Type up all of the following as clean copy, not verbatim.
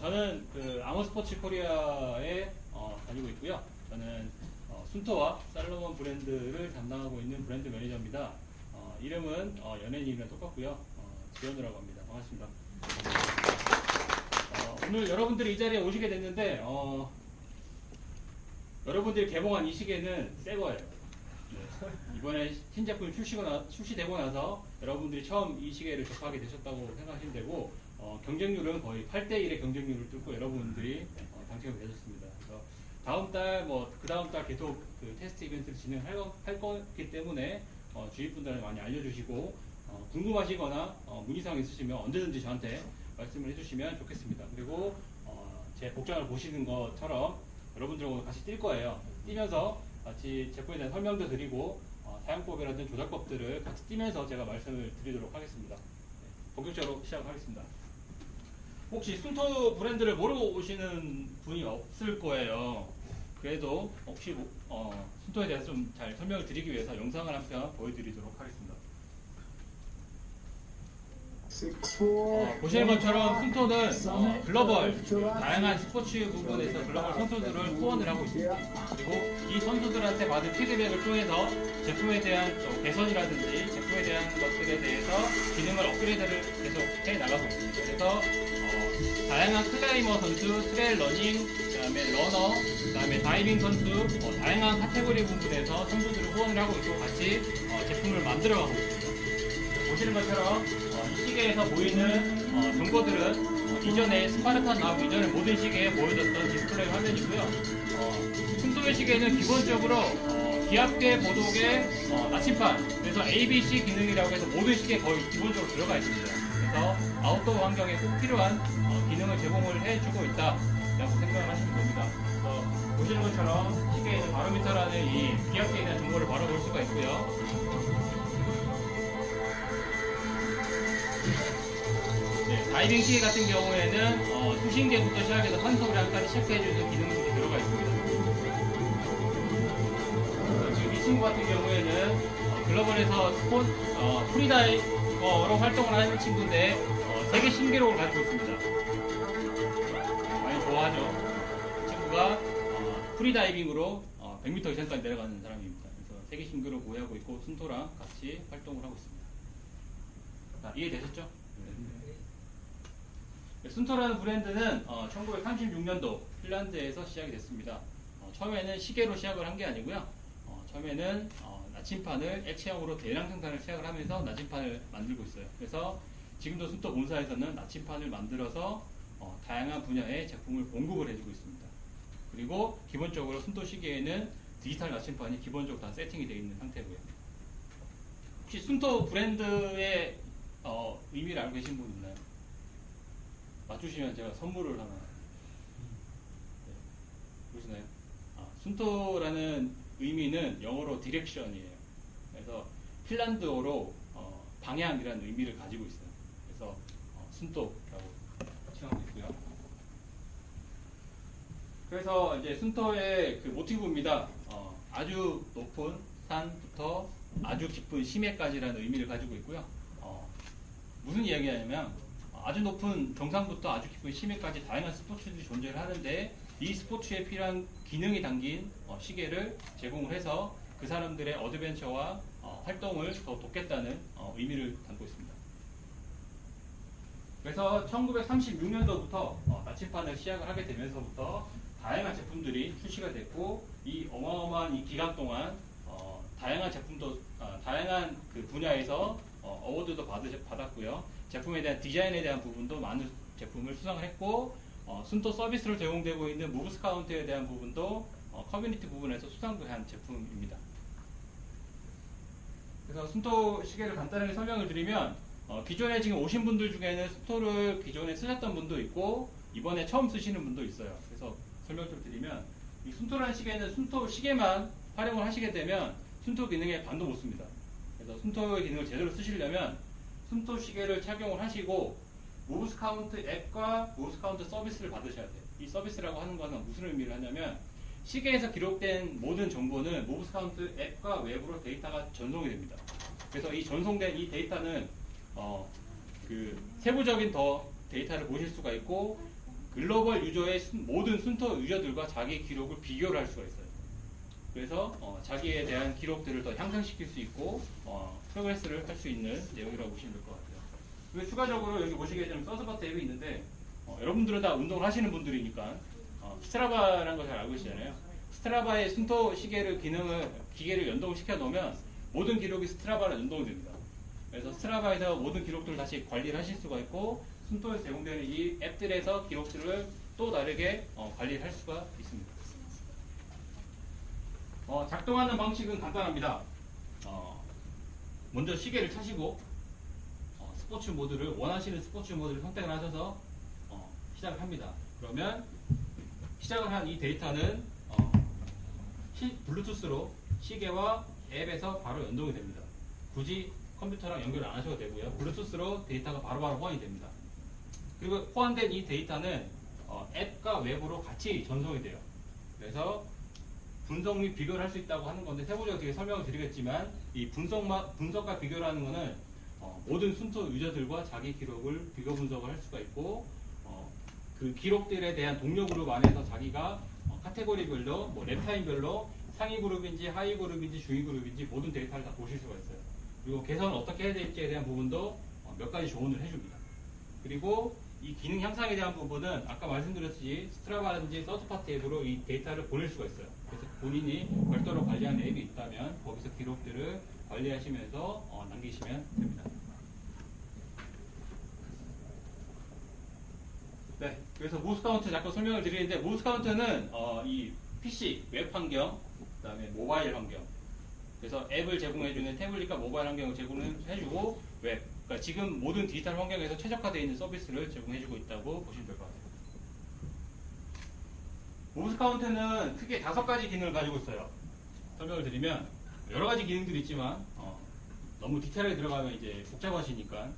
저는 그 아머스포츠 코리아에 다니고 있고요. 저는 순토와 살로몬 브랜드를 담당하고 있는 브랜드 매니저입니다. 이름은 연예인이랑 똑같고요. 지현우라고 합니다. 반갑습니다. 오늘 여러분들이 이 자리에 오시게 됐는데 여러분들이 개봉한 이 시계는 새 거예요. 네. 이번에 신제품이 출시되고 나서 여러분들이 처음 이 시계를 접하게 되셨다고 생각하시면 되고 경쟁률은 거의 8대1의 경쟁률을 뚫고 여러분들이 당첨이 되셨습니다. 그래서 다음 달, 그 다음 달 계속 그 테스트 이벤트를 진행할 거기 때문에 주위 분들한테 많이 알려주시고 궁금하시거나 문의사항 있으시면 언제든지 저한테 말씀을 해주시면 좋겠습니다. 그리고 제 복장을 보시는 것처럼 여러분들하고 같이 뛸 거예요. 뛰면서 같이 제품에 대한 설명도 드리고 사용법이라든지 조작법들을 같이 뛰면서 제가 말씀을 드리도록 하겠습니다. 본격적으로 시작하겠습니다. 혹시 순토 브랜드를 모르고 오시는 분이 없을 거예요. 그래도 혹시 순토에 대해서 좀 잘 설명을 드리기 위해서 영상을 한 편 보여드리도록 하겠습니다. 보시는 것처럼 순토는 글로벌 다양한 스포츠 부분에서 글로벌 선수들을 후원을 하고 있습니다. 그리고 이 선수들한테 받은 피드백을 통해서 제품에 대한 개선이라든지 제품에 대한 것들에 대해서 기능을 업그레이드를 계속 해 나가고 있습니다. 그래서 다양한 클라이머 선수, 트레일 러닝, 그다음에 러너, 그다음에 다이빙 선수, 다양한 카테고리 부분에서 선수들을 후원을 하고 있고 같이 제품을 만들어가고 있습니다. 보시는 것처럼 이 시계에서 보이는 정보들은 이전에 스파르탄 나오기 이전에 모든 시계에 보여줬던 디스플레이 화면이고요. 순토의 시계는 기본적으로 기압계, 보도계, 나침반, 그래서 ABC 기능이라고 해서 모든 시계에 거의 기본적으로 들어가 있습니다. 그래서 아웃도어 환경에 꼭 필요한 기능을 제공을 해주고 있다라고 생각하시면 됩니다. 그래서 보시는 것처럼 시계에 있는 바로미터라는 이 기압계에 대한 정보를 바로 볼 수가 있고요. 다이빙 시계 같은 경우에는 수신계부터 시작해서 환속량까지 체크해주는 기능들이 들어가 있습니다. 지금 이 친구 같은 경우에는 글로벌에서 프리다이버로 활동을 하는 친구인데 세계 신기록을 가지고 있습니다. 많이 좋아하죠. 이 친구가 프리다이빙으로 100m 이상까지 내려가는 사람입니다. 그래서 세계 신기록을 보유하고 있고 순토랑 같이 활동을 하고 있습니다. 자, 이해되셨죠? 순토라는 브랜드는 1936년도 핀란드에서 시작이 됐습니다. 처음에는 시계로 시작을 한 게 아니고요. 처음에는 나침판을 액체형으로 대량 생산을 시작을 하면서 나침판을 만들고 있어요. 그래서 지금도 순토 본사에서는 나침판을 만들어서 다양한 분야의 제품을 공급을 해주고 있습니다. 그리고 기본적으로 순토 시계에는 디지털 나침판이 기본적으로 다 세팅이 되어 있는 상태고요. 혹시 순토 브랜드의 의미를 알고 계신 분 있나요? 맞추시면 제가 선물을 하나. 네. 보시나요? 순토라는 의미는 영어로 디렉션이에요. 그래서 핀란드어로 방향이라는 의미를 가지고 있어요. 그래서 순토라고 칭하고 있고요. 그래서 이제 순토의 그 모티브입니다. 아주 높은 산부터 아주 깊은 심해까지라는 의미를 가지고 있고요. 무슨 이야기냐면 아주 높은 정상부터 아주 깊은 심해까지 다양한 스포츠들이 존재를 하는데 이 스포츠에 필요한 기능이 담긴 시계를 제공을 해서 그 사람들의 어드벤처와 활동을 더 돕겠다는 의미를 담고 있습니다. 그래서 1936년도부터 나침판을 시작을 하게 되면서부터 다양한 제품들이 출시가 됐고 이 어마어마한 이 기간 동안 다양한 제품도 다양한 그 분야에서 어워드도 받았고요. 제품에 대한 디자인에 대한 부분도 많은 제품을 수상을 했고 순토 서비스로 제공되고 있는 무브스카운트에 대한 부분도 커뮤니티 부분에서 수상도 한 제품입니다. 그래서 순토 시계를 간단하게 설명을 드리면 기존에 지금 오신 분들 중에는 순토를 기존에 쓰셨던 분도 있고 이번에 처음 쓰시는 분도 있어요. 그래서 설명 좀 드리면 이 순토라는 시계는 순토 시계만 활용을 하시게 되면 순토 기능에 반도 못 씁니다. 그래서 순토의 기능을 제대로 쓰시려면 순토 시계를 착용을 하시고 무브스카운트 앱과 무브스카운트 서비스를 받으셔야 돼요. 이 서비스라고 하는 것은 무슨 의미를 하냐면 시계에서 기록된 모든 정보는 무브스카운트 앱과 웹으로 데이터가 전송이 됩니다. 그래서 이 전송된 이 데이터는 그 세부적인 더 데이터를 보실 수가 있고 글로벌 유저의 모든 순터 유저들과 자기 기록을 비교를 할 수가 있어요. 그래서 자기에 대한 기록들을 더 향상시킬 수 있고 프로그레스를 할 수 있는 내용이라고 보시면 될 것 같아요. 그리고 추가적으로 여기 보시게 되면 서스바트 앱이 있는데 여러분들은 다 운동을 하시는 분들이니까 스트라바라는 걸 잘 알고 계시잖아요. 스트라바의 순터 기계를 연동시켜 놓으면 모든 기록이 스트라바로 연동이 됩니다. 그래서 스트라바에서 모든 기록들을 다시 관리를 하실 수가 있고 순터에서 제공되는 이 앱들에서 기록들을 또 다르게 관리를 할 수가 있습니다. 작동하는 방식은 간단합니다. 먼저 시계를 차시고 스포츠 모드를 원하시는 스포츠 모드를 선택을 하셔서 시작을 합니다. 그러면 시작을 한 이 데이터는 블루투스로 시계와 앱에서 바로 연동이 됩니다. 굳이 컴퓨터랑 연결을 안 하셔도 되고요. 블루투스로 데이터가 바로바로 호환이 됩니다. 그리고 호환된 이 데이터는 앱과 웹으로 같이 전송이 돼요. 그래서 분석 및 비교를 할 수 있다고 하는 건데 세부적으로 되게 설명을 드리겠지만 이 분석과 비교를 하는 것은 모든 순서 유저들과 자기 기록을 비교 분석을 할 수가 있고 그 기록들에 대한 동료 그룹 안에서 자기가 카테고리별로 뭐 랩타임별로 상위 그룹인지 하위 그룹인지 중위 그룹인지 모든 데이터를 다 보실 수가 있어요. 그리고 개선을 어떻게 해야 될지에 대한 부분도 몇 가지 조언을 해줍니다. 그리고 이 기능 향상에 대한 부분은 아까 말씀드렸듯이 스트라바라든지 서드파티 앱으로 이 데이터를 보낼 수가 있어요. 그래서 본인이 별도로 관리하는 앱이 있다면 거기서 기록들을 관리하시면서 남기시면 됩니다. 네, 그래서 모스 카운트 잠깐 설명을 드리는데 모스 카운트는 이 PC 웹 환경, 그다음에 모바일 환경, 그래서 앱을 제공해주는 태블릿과 모바일 환경을 제공해주고 웹, 그러니까 지금 모든 디지털 환경에서 최적화되어 있는 서비스를 제공해주고 있다고 보시면 될 것 같아요. 모스 카운트는 크게 5가지 기능을 가지고 있어요. 설명을 드리면 여러 가지 기능들이 있지만 너무 디테일하게 들어가면 이제 복잡하시니까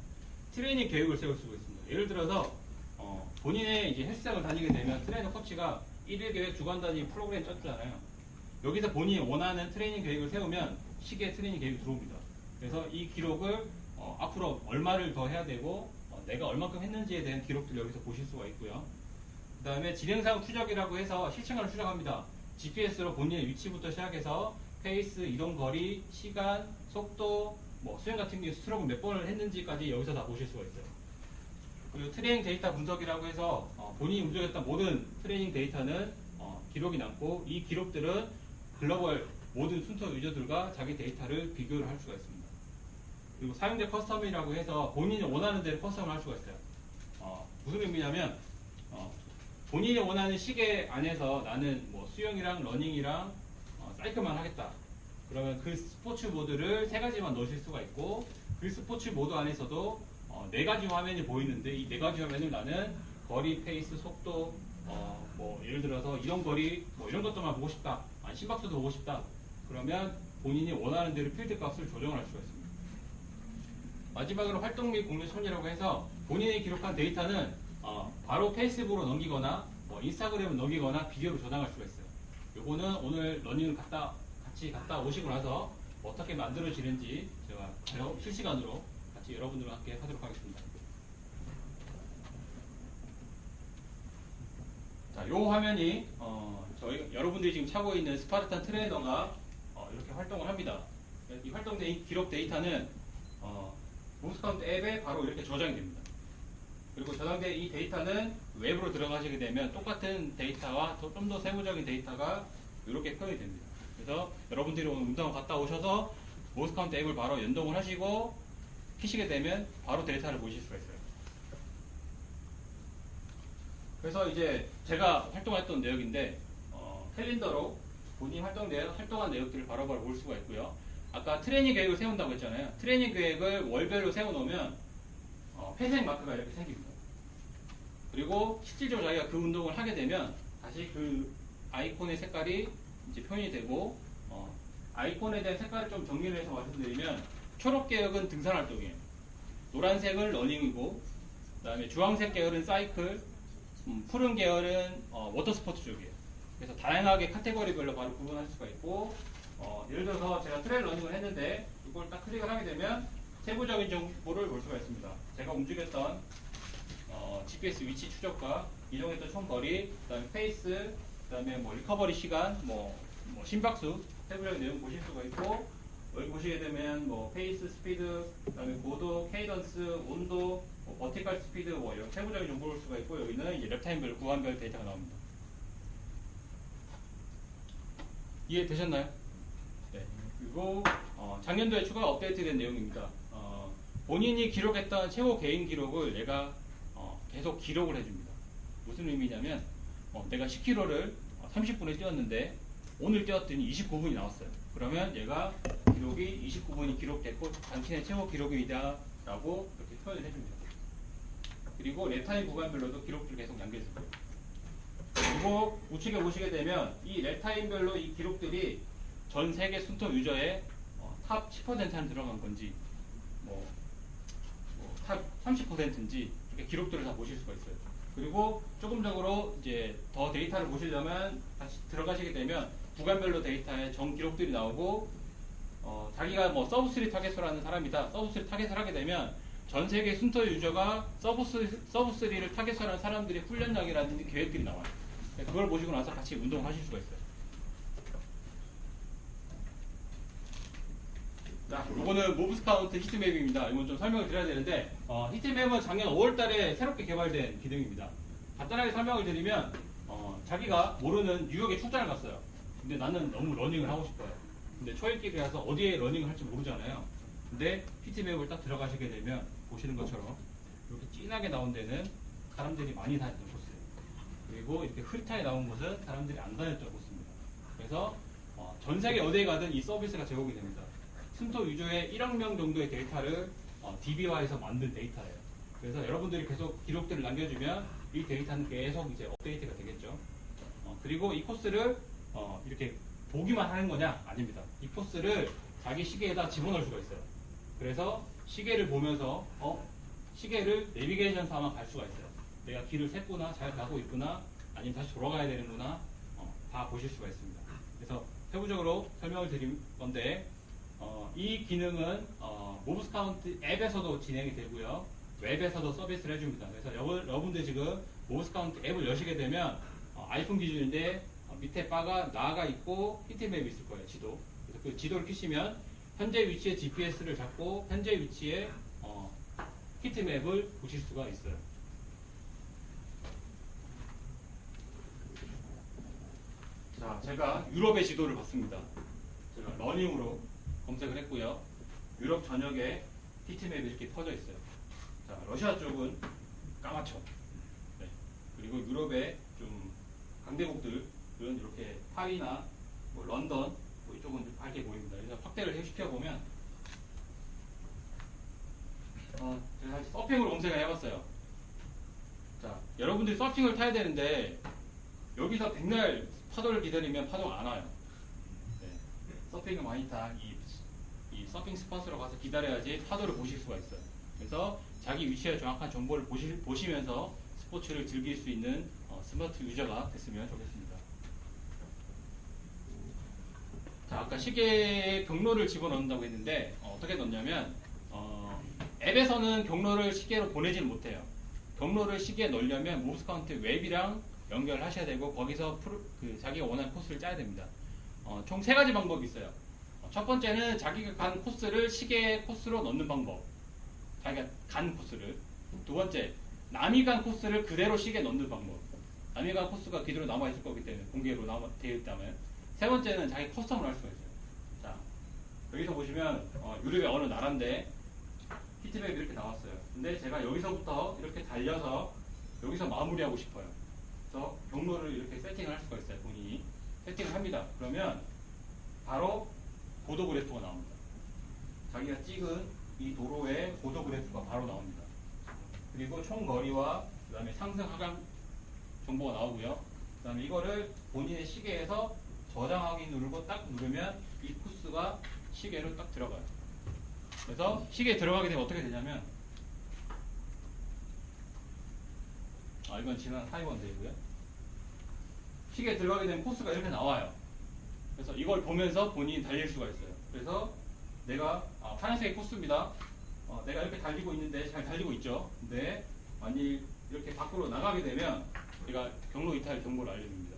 트레이닝 계획을 세울 수가 있습니다. 예를 들어서 본인의 이제 헬스장을 다니게 되면 트레이너 코치가 1일 계획, 주간 단위 프로그램 짰잖아요. 여기서 본인이 원하는 트레이닝 계획을 세우면 시계 트레이닝 계획이 들어옵니다. 그래서 이 기록을 앞으로 얼마를 더 해야 되고 내가 얼만큼 했는지에 대한 기록들 여기서 보실 수가 있고요. 그 다음에 진행사항 추적이라고 해서 실층을 추적합니다. GPS로 본인의 위치부터 시작해서 페이스, 이동 거리, 시간, 속도, 뭐 수행 같은 경우 스트로크 몇 번을 했는지까지 여기서 다 보실 수가 있어요. 그리고 트레이닝 데이터 분석이라고 해서 본인이 움직였던 모든 트레이닝 데이터는 기록이 남고 이 기록들은 글로벌 모든 순서 유저들과 자기 데이터를 비교를 할 수가 있습니다. 그리고 사용자 커스텀이라고 해서 본인이 원하는 대로 커스텀을 할 수가 있어요. 무슨 의미냐면 본인이 원하는 시계 안에서 나는 뭐 수영이랑 러닝이랑 사이클만 하겠다. 그러면 그 스포츠 모드를 3가지만 넣으실 수가 있고 그 스포츠 모드 안에서도 4가지 화면이 보이는데 이 4가지 화면을 나는 거리, 페이스, 속도, 뭐 예를 들어서 이런 거리, 뭐 이런 것들만 보고 싶다. 아니 심박수도 보고 싶다. 그러면 본인이 원하는 대로 필드 값을 조정할 수가 있습니다. 마지막으로 활동 및 공유 처리라고 해서 본인이 기록한 데이터는 바로 페이스북으로 넘기거나 인스타그램을 넘기거나 비디오로 저장할 수가 있어요. 요거는 오늘 러닝을 같이 갔다 오시고 나서 어떻게 만들어지는지 제가 실시간으로 같이 여러분들과 함께 하도록 하겠습니다. 자, 요 화면이 여러분들이 지금 차고 있는 스파르탄 트레이너가 이렇게 활동을 합니다. 이 활동된 기록 데이터는 모스 카운트 앱에 바로 이렇게 저장이 됩니다. 그리고 저장된 이 데이터는 웹으로 들어가시게 되면 똑같은 데이터와 좀 더 세부적인 데이터가 이렇게 표현이 됩니다. 그래서 여러분들이 오늘 운동을 갔다 오셔서 모스 카운트 앱을 바로 연동을 하시고 키시게 되면 바로 데이터를 보실 수가 있어요. 그래서 이제 제가 활동했던 내역인데 캘린더로 본인이 활동한 내역들을 바로바로 볼 수가 있고요. 아까 트레이닝 계획을 세운다고 했잖아요. 트레이닝 계획을 월별로 세워놓으면 회색 마크가 이렇게 생깁니다. 그리고 실질적으로 자기가 그 운동을 하게 되면 다시 그 아이콘의 색깔이 이제 표현이 되고 아이콘에 대한 색깔을 좀 정리를 해서 말씀드리면 초록 계열은 등산 활동이에요. 노란색은 러닝이고 그다음에 주황색 계열은 사이클, 푸른 계열은 워터스포츠 쪽이에요. 그래서 다양하게 카테고리별로 바로 구분할 수가 있고 예를 들어서 제가 트레일 러닝을 했는데 이걸 딱 클릭을 하게 되면 세부적인 정보를 볼 수가 있습니다. 제가 움직였던 GPS 위치 추적과 이동했던 총 거리, 그다음에 페이스, 그다음에 뭐 리커버리 시간, 뭐 심박수 세부적인 내용 보실 수가 있고, 여기 보시게 되면 뭐 페이스, 스피드, 그다음에 고도, 케이던스, 온도, 뭐 버티컬 스피드 뭐 이런 세부적인 정보를 볼 수가 있고, 여기는 이제 랩타임별 구간별 데이터가 나옵니다. 이해되셨나요? 네. 그리고 작년도에 추가 업데이트된 내용입니다. 본인이 기록했던 최고 개인 기록을 얘가 계속 기록을 해줍니다. 무슨 의미냐면 내가 10km를 30분에 뛰었는데 오늘 뛰었더니 29분이 나왔어요. 그러면 얘가 기록이 29분이 기록됐고 당신의 최고 기록이다 라고 이렇게 표현을 해줍니다. 그리고 랩타임 구간별로도 기록들을 계속 남겨줄 거예요. 그리고 우측에 보시게 되면 이 랩타임별로 이 기록들이 전 세계 순토 유저의 탑 10%는 들어간 건지 탑 30%인지 이렇게 기록들을 다 보실 수가 있어요. 그리고 조금적으로 이제 더 데이터를 보시려면 다시 들어가시게 되면 구간별로 데이터에 정 기록들이 나오고 자기가 뭐 서브3 타겟을 하는 사람이다. 서브3 타겟을 하게 되면 전 세계 순토 유저가 서브3를 타겟을 하는 사람들의 훈련량이라든지 계획들이 나와요. 그걸 보시고 나서 같이 운동을 하실 수가 있어요. 자, 이거는 모브스카운트 히트맵입니다. 이건 좀 설명을 드려야 되는데 히트맵은 작년 5월달에 새롭게 개발된 기능입니다. 간단하게 설명을 드리면 자기가 모르는 뉴욕에 출장을 갔어요. 근데 나는 너무 러닝을 하고 싶어요. 근데 초행길이라서 어디에 러닝을 할지 모르잖아요. 근데 히트맵을 딱 들어가시게 되면 보시는 것처럼 이렇게 진하게 나온 데는 사람들이 많이 다녔던 코스예요. 그리고 이렇게 흐릿하게 나온 곳은 사람들이 안 다녔던 코스입니다. 그래서 전 세계 어디에 가든 이 서비스가 제공이 됩니다. 순토 유저의 1억 명 정도의 데이터를 DB화해서 만든 데이터예요. 그래서 여러분들이 계속 기록들을 남겨주면 이 데이터는 계속 이제 업데이트가 되겠죠. 그리고 이 코스를 이렇게 보기만 하는 거냐? 아닙니다. 이 코스를 자기 시계에다 집어넣을 수가 있어요. 그래서 시계를 보면서 시계를 내비게이션 삼아 갈 수가 있어요. 내가 길을 샜구나, 잘 가고 있구나, 아니면 다시 돌아가야 되는구나, 다 보실 수가 있습니다. 그래서 세부적으로 설명을 드릴 건데 이 기능은 모브스카운트 앱에서도 진행이 되고요. 웹에서도 서비스를 해줍니다. 그래서 여러분들 지금 모브스카운트 앱을 여시게 되면 아이폰 기준인데 밑에 바가 나가 있고 히트맵이 있을 거예요. 지도. 그래서 그 지도를 켜시면 현재 위치의 GPS를 잡고 현재 위치의 히트맵을 보실 수가 있어요. 자, 제가 유럽의 지도를 봤습니다. 제가 러닝으로 검색을 했고요. 유럽 전역에 히트맵이 이렇게 퍼져 있어요. 자, 러시아 쪽은 까맣죠. 네. 그리고 유럽의 좀 강대국들은 이렇게 파리나 뭐 런던 뭐 이쪽은 좀 밝게 보입니다. 그래서 확대를 시켜보면 제가 다시 서핑으로 검색을 해봤어요. 자, 여러분들이 서핑을 타야 되는데 여기서 백날 파도를 기다리면 파도가 안 와요. 네. 서핑을 많이 타 이 서핑 스팟으로 가서 기다려야지 파도를 보실 수가 있어요. 그래서 자기 위치에 정확한 정보를 보시면서 스포츠를 즐길 수 있는 스마트 유저가 됐으면 좋겠습니다. 자, 아까 시계에 경로를 집어넣는다고 했는데 어떻게 넣냐면 앱에서는 경로를 시계로 보내지는 못해요. 경로를 시계에 넣으려면 모브스카운트 웹이랑 연결하셔야 되고 거기서 자기가 원하는 코스를 짜야 됩니다. 총 3가지 방법이 있어요. 첫 번째는 자기가 간 코스를 시계 코스로 넣는 방법. 자기가 간 코스를. 두 번째, 남이 간 코스를 그대로 시계에 넣는 방법. 남이 간 코스가 그대로 남아있을 거기 때문에 공개로 되어 있다면. 세 번째는 자기 커스텀을 할 수가 있어요. 자, 여기서 보시면 유럽의 어느 나라인데 히트맵이 이렇게 나왔어요. 근데 제가 여기서부터 이렇게 달려서 여기서 마무리하고 싶어요. 그래서 경로를 이렇게 세팅을 할 수가 있어요. 본인이 세팅을 합니다. 그러면 바로 고도 그래프가 나옵니다. 자기가 찍은 이 도로의 고도 그래프가 바로 나옵니다. 그리고 총 거리와 그 다음에 상승 하강 정보가 나오고요. 그 다음에 이거를 본인의 시계에서 저장하기 누르고 딱 누르면 이 코스가 시계로 딱 들어가요. 그래서 시계에 들어가게 되면 어떻게 되냐면 이건 지난 타이번데이고요. 시계에 들어가게 되면 코스가 이렇게 나와요. 그래서 이걸 보면서 본인이 달릴 수가 있어요. 그래서 내가 파란색의 코스입니다. 내가 이렇게 달리고 있는데 잘 달리고 있죠. 근데 만일 이렇게 밖으로 나가게 되면 제가 경로 이탈 경보를 알려줍니다.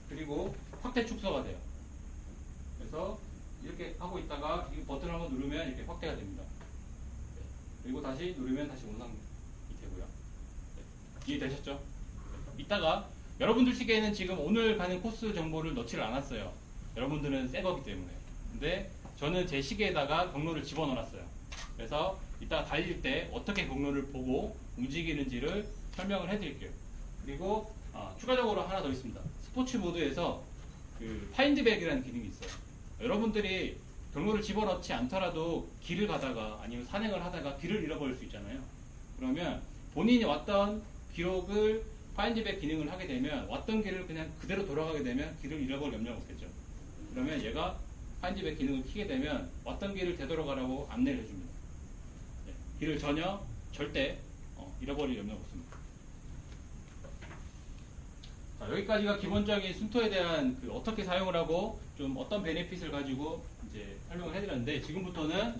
그리고 확대 축소가 돼요. 그래서 이렇게 하고 있다가 이 버튼을 한번 누르면 이렇게 확대가 됩니다. 그리고 다시 누르면 다시 원상이 되고요. 이해되셨죠? 이따가 여러분들 시계에는 지금 오늘 가는 코스 정보를 넣지를 않았어요. 여러분들은 새 거기 때문에. 근데 저는 제 시계에다가 경로를 집어넣었어요. 그래서 이따 달릴 때 어떻게 경로를 보고 움직이는지를 설명을 해드릴게요. 그리고 추가적으로 하나 더 있습니다. 스포츠 모드에서 그 파인드백이라는 기능이 있어요. 여러분들이 경로를 집어넣지 않더라도 길을 가다가 아니면 산행을 하다가 길을 잃어버릴 수 있잖아요. 그러면 본인이 왔던 기록을 파인드백 기능을 하게 되면 왔던 길을 그냥 그대로 돌아가게 되면 길을 잃어버릴 염려가 없겠죠. 그러면 얘가 파인드백 기능을 켜게 되면 왔던 길을 되돌아가라고 안내를 해줍니다. 네, 길을 전혀 절대 잃어버릴 염려가 없습니다. 자, 여기까지가 기본적인 순토에 대한 어떻게 사용을 하고 좀 어떤 베네핏을 가지고 이제 설명을 해드렸는데 지금부터는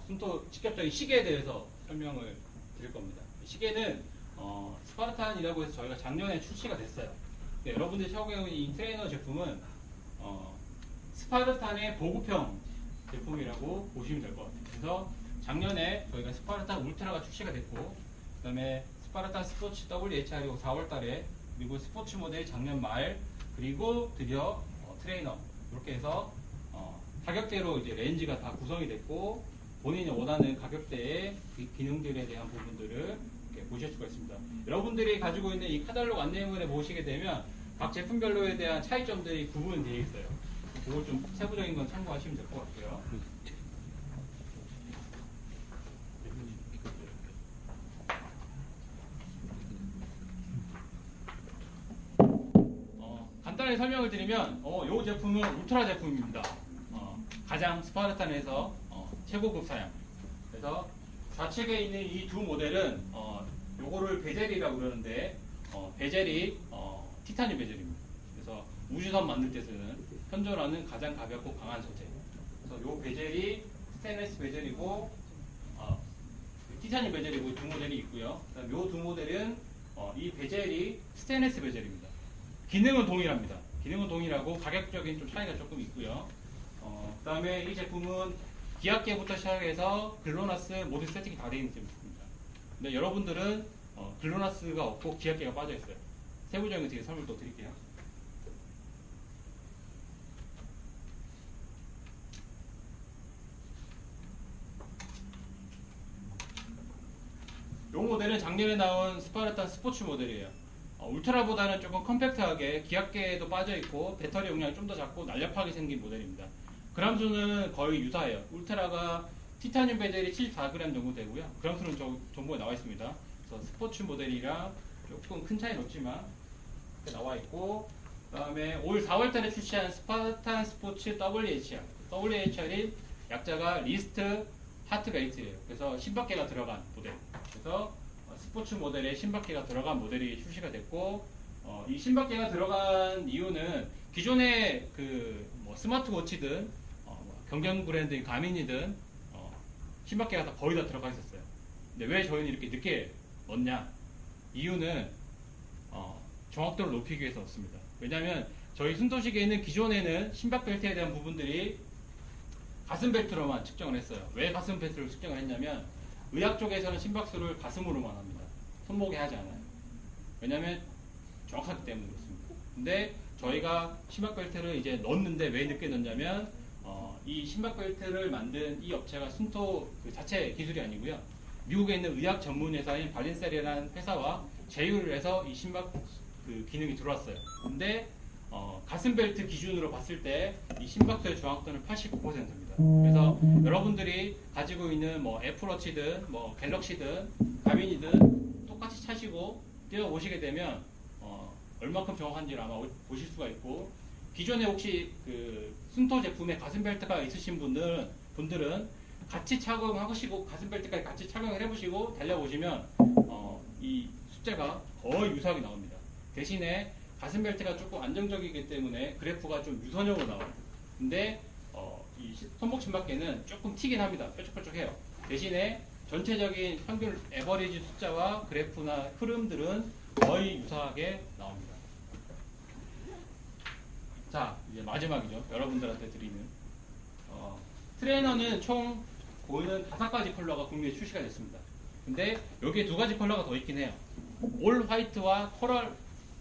순토 직접적인 시계에 대해서 설명을 드릴 겁니다. 시계는 스파르탄이라고 해서 저희가 작년에 출시가 됐어요. 네, 여러분들이 사용하고 있는 이 트레이너 제품은 스파르탄의 보급형 제품이라고 보시면 될 것 같아요. 그래서 작년에 저희가 스파르탄 울트라가 출시가 됐고 그 다음에 스파르탄 스포츠 WHR이 4월달에 그리고 스포츠 모델 작년 말 그리고 드디어 트레이너 이렇게 해서 가격대로 이제 레인지가 다 구성이 됐고 본인이 원하는 가격대의 기능들에 대한 부분들을 이렇게 보실 수가 있습니다. 여러분들이 가지고 있는 이 카탈로그 안내문에 보시게 되면 각 제품별로에 대한 차이점들이 구분되어 있어요. 그걸 좀 세부적인 건 참고하시면 될 것 같고요. 간단히 설명을 드리면 이 제품은 울트라 제품입니다. 가장 스파르탄에서 최고급 사양. 그래서 좌측에 있는 이 두 모델은 요거를 베젤이라고 그러는데 베젤이 티타늄 베젤입니다. 그래서 우주선 만들 때 쓰는 현존하는 가장 가볍고 강한 소재. 그래서 요 베젤이 스테인리스 베젤이고 티타늄 베젤이고 두 모델이 있고요. 그다음 요 두 모델은 이 베젤이 스테인리스 베젤입니다. 기능은 동일합니다. 기능은 동일하고 가격적인 좀 차이가 조금 있고요. 그 다음에 이 제품은 기압계부터 시작해서 글로나스 모든 세팅이 다 되어 있는 제품입니다. 근데 여러분들은 글로나스가 없고 기압계가 빠져 있어요. 세부적인 거 뒤에 설명 또 드릴게요. 이 모델은 작년에 나온 스파르탄 스포츠 모델이에요. 울트라보다는 조금 컴팩트하게 기압계도 빠져있고 배터리 용량이 좀 더 작고 날렵하게 생긴 모델입니다. 그람수는 거의 유사해요. 울트라가 티타늄 베젤이 74g 정도 되고요. 그람수는 정보에 나와 있습니다. 그래서 스포츠 모델이랑 조금 큰 차이는 없지만 이렇게 나와 있고 그 다음에 올 4월달에 출시한 스파르탄 스포츠 WHR WHR이 약자가 리스트 하트베이트예요. 그래서 심박계가 들어간 모델. 그래서 스포츠 모델에 심박계가 들어간 모델이 출시가 됐고 이 심박계가 들어간 이유는 기존의 뭐 스마트워치든 경쟁 브랜드인 가민이든 심박계가 거의 다 들어가 있었어요. 근데 왜 저희는 이렇게 늦게 넣냐? 이유는 정확도를 높이기 위해서 넣습니다. 왜냐하면 저희 순토시계는 기존에는 심박벨트에 대한 부분들이 가슴벨트로만 측정을 했어요. 왜 가슴벨트로 측정을 했냐면 의학 쪽에서는 심박수를 가슴으로만 합니다. 손목에 하지 않아요. 왜냐하면 정확하기 때문에 그렇습니다. 근데 저희가 심박벨트를 이제 넣었는데 왜 늦게 넣냐면 이 심박벨트를 만든 이 업체가 순토 그 자체 기술이 아니고요. 미국에 있는 의학 전문 회사인 발린셀이라는 회사와 제휴를 해서 이 심박 그 기능이 들어왔어요. 근데 가슴벨트 기준으로 봤을 때 이 심박수의 정확도는 89%입니다. 그래서 여러분들이 가지고 있는 뭐 애플워치든 뭐 갤럭시든 가민이든 똑같이 차시고 뛰어보시게 되면 얼마큼 정확한지를 아마 보실 수가 있고 기존에 혹시 그 순토 제품에 가슴벨트가 있으신 분들은 같이 착용하시고 가슴벨트까지 같이 착용을 해보시고 달려보시면 이 숫자가 거의 유사하게 나옵니다. 대신에 가슴벨트가 조금 안정적이기 때문에 그래프가 좀 유선형으로 나와요. 근데 이 손목 심박계는 조금 튀긴 합니다. 뾰족뾰족해요. 대신에 전체적인 평균 에버리지 숫자와 그래프나 흐름들은 거의 유사하게 나옵니다. 자, 이제 마지막이죠. 여러분들한테 드리는 트레이너는 총 보이는 5가지 컬러가 국내에 출시가 됐습니다. 근데 여기에 2가지 컬러가 더 있긴 해요. 올 화이트와 코랄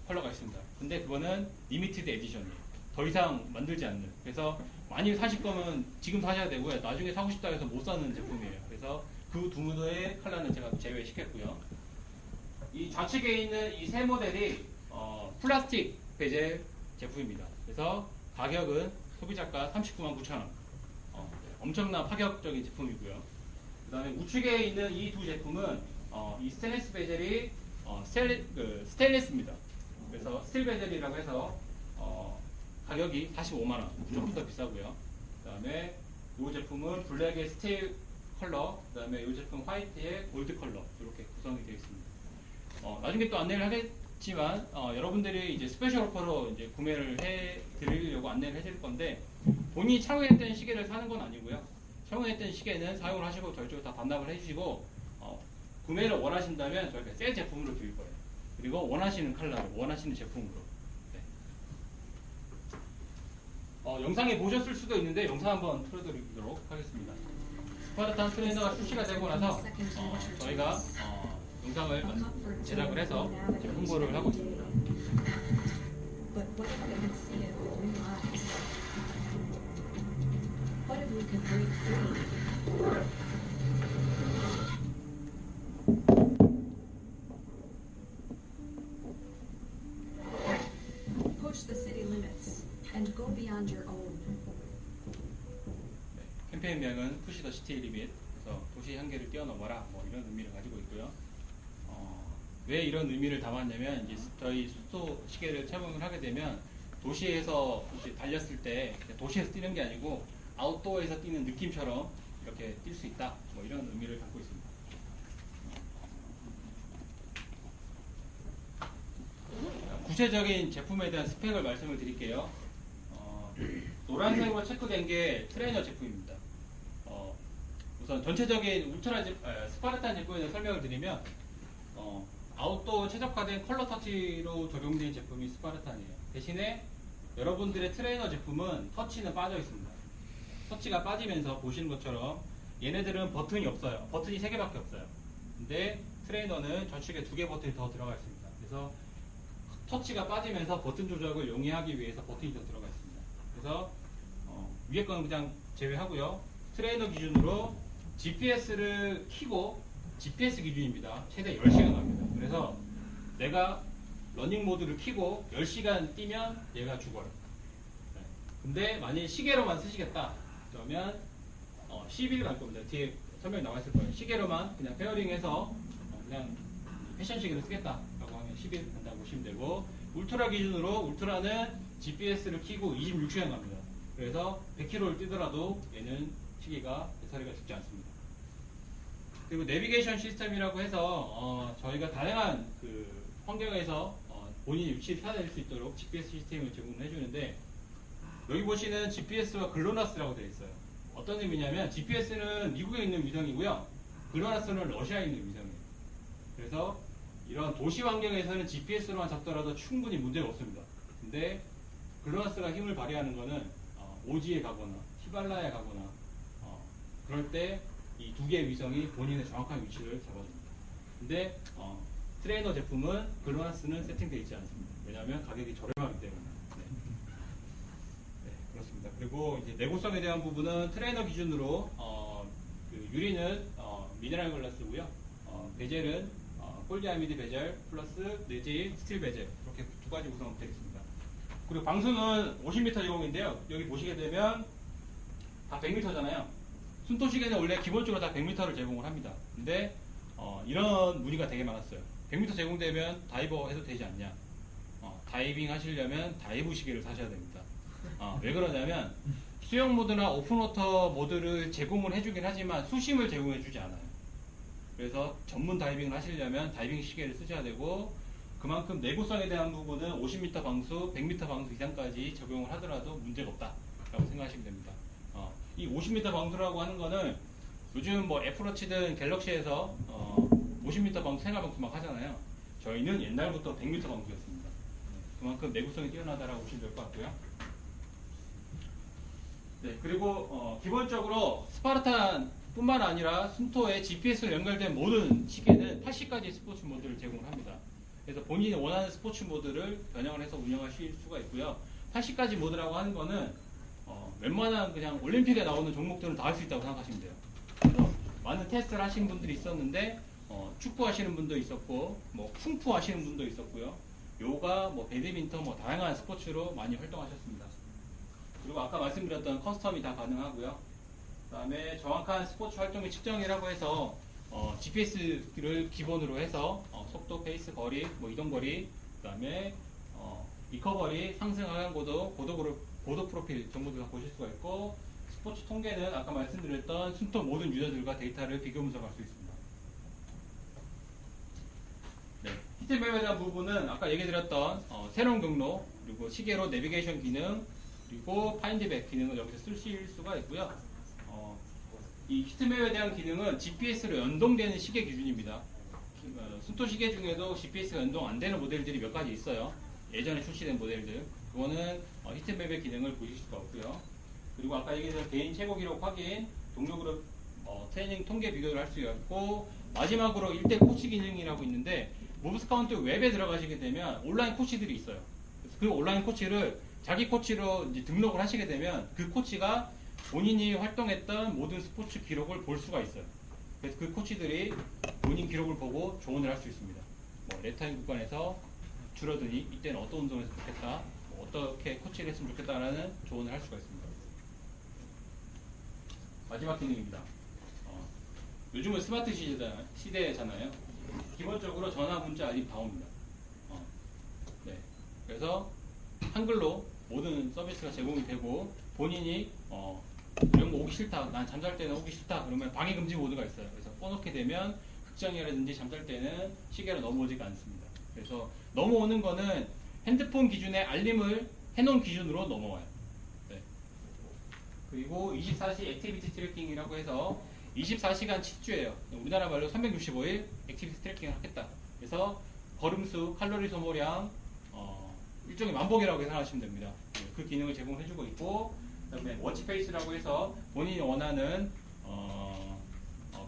컬러가 있습니다. 근데 그거는 리미티드 에디션이에요. 더 이상 만들지 않는. 그래서 많이 사실 거면 지금 사셔야 되고요. 나중에 사고 싶다 해서 못 사는 제품이에요. 그래서 그 2개의 컬러는 제가 제외시켰고요. 이 좌측에 있는 이 세 모델이 플라스틱 베젤 제품입니다. 그래서 가격은 소비자가 39,900,000원. 엄청난 파격적인 제품이고요. 그 다음에 우측에 있는 이 2 제품은 이 스테인리스 베젤이 스테인리스입니다. 그래서 스틸 베젤이라고 해서 가격이 450,000원, 조금 더 비싸고요. 그 다음에 이 제품은 블랙의 스틸 컬러, 그 다음에 이 제품 화이트의 골드 컬러 이렇게 구성이 되어 있습니다. 나중에 또 안내를 하겠지만 여러분들이 이제 스페셜 오퍼로 이제 구매를 해 드리려고 안내를 해드릴 건데 본인이 착용했던 시계를 사는 건 아니고요. 착용했던 시계는 사용을 하시고 저희 쪽으로 다 반납을 해주시고 구매를 원하신다면 저희가 새 제품으로 드릴 거예요. 그리고 원하시는 컬러로, 원하시는 제품으로. 네. 영상에 보셨을 수도 있는데 영상 한번 틀어드리도록 하겠습니다. 스파르탄 트레이너가 출시가 되고 나서 저희가 영상을 제작을 해서 지금 홍보를 하고 있습니다. Push the city limits and go beyond your own. 네, 캠페인명은 Push the City Limit. 그래서 도시 한계를 뛰어넘어라. 뭐 이런 의미를 가지고 있고요. 왜 이런 의미를 담았냐면 이제 저희 수소 시계를 착용을 하게 되면 도시에서 이제 달렸을 때 도시에서 뛰는 게 아니고 아웃도어에서 뛰는 느낌처럼 이렇게 뛸 수 있다. 뭐 이런 의미를 갖고 있습니다. 구체적인 제품에 대한 스펙을 말씀을 드릴게요. 노란색으로 체크된 게 트레이너 제품입니다. 우선 전체적인 스파르탄 제품에 대한 설명을 드리면 아웃도어 최적화된 컬러 터치로 적용된 제품이 스파르탄이에요. 대신에 여러분들의 트레이너 제품은 터치는 빠져 있습니다. 터치가 빠지면서 보시는 것처럼 얘네들은 버튼이 없어요. 버튼이 3개밖에 없어요. 근데 트레이너는 좌측에 2개 버튼이 더 들어가 있습니다. 그래서 터치가 빠지면서 버튼 조작을 용이하기 위해서 버튼이 더 들어가 있습니다. 그래서 위에 거는 그냥 제외하고요. 트레이너 기준으로 GPS를 켜고 GPS 기준입니다. 최대 10시간 갑니다. 그래서 내가 러닝 모드를 켜고 10시간 뛰면 얘가 죽어요. 네. 근데 만약에 시계로만 쓰시겠다 그러면 10일 갈 겁니다. 뒤에 설명이 나와 있을 거예요. 시계로만 그냥 페어링해서 그냥 패션 시계를 쓰겠다라고 하면 10일 간다고 보시면 되고, 울트라 기준으로 울트라는 GPS를 켜고 26시간 갑니다. 그래서 100km를 뛰더라도 얘는 시계가 배터리가 죽지 않습니다. 그리고 내비게이션 시스템이라고 해서 저희가 다양한 그 환경에서 본인이 위치를 찾아낼 수 있도록 GPS 시스템을 제공을 해주는데, 여기 보시는 GPS와 글로나스라고 되어 있어요. 어떤 의미냐면 GPS는 미국에 있는 위성이고요, 글로나스는 러시아에 있는 위성이에요. 그래서 이런 도시 환경에서는 GPS로만 잡더라도 충분히 문제가 없습니다. 근데 글로나스가 힘을 발휘하는 거는 오지에 가거나 히말라야에 가거나 그럴 때 이 2개의 위성이 본인의 정확한 위치를 잡아줍니다. 근데 트레이너 제품은 글로나스는 세팅되어 있지 않습니다. 왜냐하면 가격이 저렴하기 때문에. 네, 그렇습니다. 그리고 이제 내구성에 대한 부분은 트레이너 기준으로 그 유리는 미네랄 글라스고요. 베젤은 폴디아미드 베젤 플러스 내지 스틸 베젤, 이렇게 2가지 구성되어 있습니다. 그리고 방수는 50m 제공인데요. 여기 보시게 되면 다 100m잖아요. 순토시계는 원래 기본적으로 다 100m를 제공을 합니다. 근데 이런 문의가 되게 많았어요. 100m 제공되면 다이버 해도 되지 않냐. 다이빙 하시려면 다이브 시계를 사셔야 됩니다. 왜 그러냐면 수영 모드나 오픈워터 모드를 제공을 해주긴 하지만 수심을 제공해주지 않아요. 그래서 전문 다이빙을 하시려면 다이빙 시계를 쓰셔야 되고, 그만큼 내구성에 대한 부분은 50m 방수, 100m 방수 이상까지 적용을 하더라도 문제가 없다라고 생각하시면 됩니다. 이 50m 방수라고 하는 거는 요즘 뭐 애플워치든 갤럭시에서 50m 방수, 생활 방수 막 하잖아요. 저희는 옛날부터 100m 방수였습니다. 그만큼 내구성이 뛰어나다라고 보시면 될 것 같고요. 네, 그리고 기본적으로 스파르탄뿐만 아니라 순토에 GPS로 연결된 모든 시계는 80가지 스포츠 모드를 제공합니다. 그래서 본인이 원하는 스포츠 모드를 변형을 해서 운영하실 수가 있고요. 80가지 모드라고 하는 거는 웬만한 그냥 올림픽에 나오는 종목들은 다 할 수 있다고 생각하시면 돼요. 그래서 많은 테스트를 하신 분들이 있었는데 축구 하시는 분도 있었고 뭐 쿵푸 하시는 분도 있었고요. 요가, 뭐 배드민턴, 뭐 다양한 스포츠로 많이 활동하셨습니다. 그리고 아까 말씀드렸던 커스텀이 다 가능하고요. 그 다음에 정확한 스포츠 활동의 측정이라고 해서 GPS를 기본으로 해서 속도, 페이스, 거리, 뭐 이동 거리, 그 다음에 리커버리, 상승 하강 고도, 고도 프로필 정보도 다 보실 수가 있고, 스포츠 통계는 아까 말씀드렸던 순토 모든 유저들과 데이터를 비교 분석할 수 있습니다. 네, 히트맵에 대한 부분은 아까 얘기 드렸던 새로운 경로, 그리고 시계로 내비게이션 기능, 그리고 파인드백 기능을 여기서 쓰실 수가 있고요. 이 히트맵에 대한 기능은 GPS로 연동되는 시계 기준입니다. 순토 시계 중에도 GPS가 연동 안 되는 모델들이 몇 가지 있어요. 예전에 출시된 모델들. 그거는 히트맵의 기능을 보실 수가 없고요. 그리고 아까 얘기했던 개인 최고 기록 확인, 동료 그룹 트레이닝 통계 비교를 할 수가 있고, 마지막으로 1대 코치 기능이라고 있는데, 모브스카운트 웹에 들어가시게 되면 온라인 코치들이 있어요. 그래서 그 온라인 코치를 자기 코치로 이제 등록을 하시게 되면 그 코치가 본인이 활동했던 모든 스포츠 기록을 볼 수가 있어요. 그래서 그 코치들이 본인 기록을 보고 조언을 할 수 있습니다. 뭐 레타임 구간에서 줄어드니 이때는 어떤 운동을 했으면 좋겠다, 뭐 어떻게 코치를 했으면 좋겠다라는 조언을 할 수가 있습니다. 마지막 기능입니다. 요즘은 스마트 시대잖아요. 기본적으로 전화, 문자, 알림 다 옵니다. 네. 그래서 한글로 모든 서비스가 제공이 되고, 본인이 이런 거 오기 싫다, 난 잠잘 때는 오기 싫다 그러면 방해 금지 모드가 있어요. 그래서 꺼놓게 되면 극장이라든지 잠잘 때는 시계로 넘어오지가 않습니다. 그래서 넘어오는 거는 핸드폰 기준의 알림을 해놓은 기준으로 넘어와요. 네. 그리고 24시 액티비티 트래킹이라고 해서 24시간 칙주예요. 우리나라 말로 365일 액티비티 트래킹을 하겠다. 그래서 걸음수, 칼로리 소모량, 일종의 만보기라고 생각하시면 됩니다. 그 기능을 제공해주고 있고, 그다음에 워치 페이스라고 해서 본인이 원하는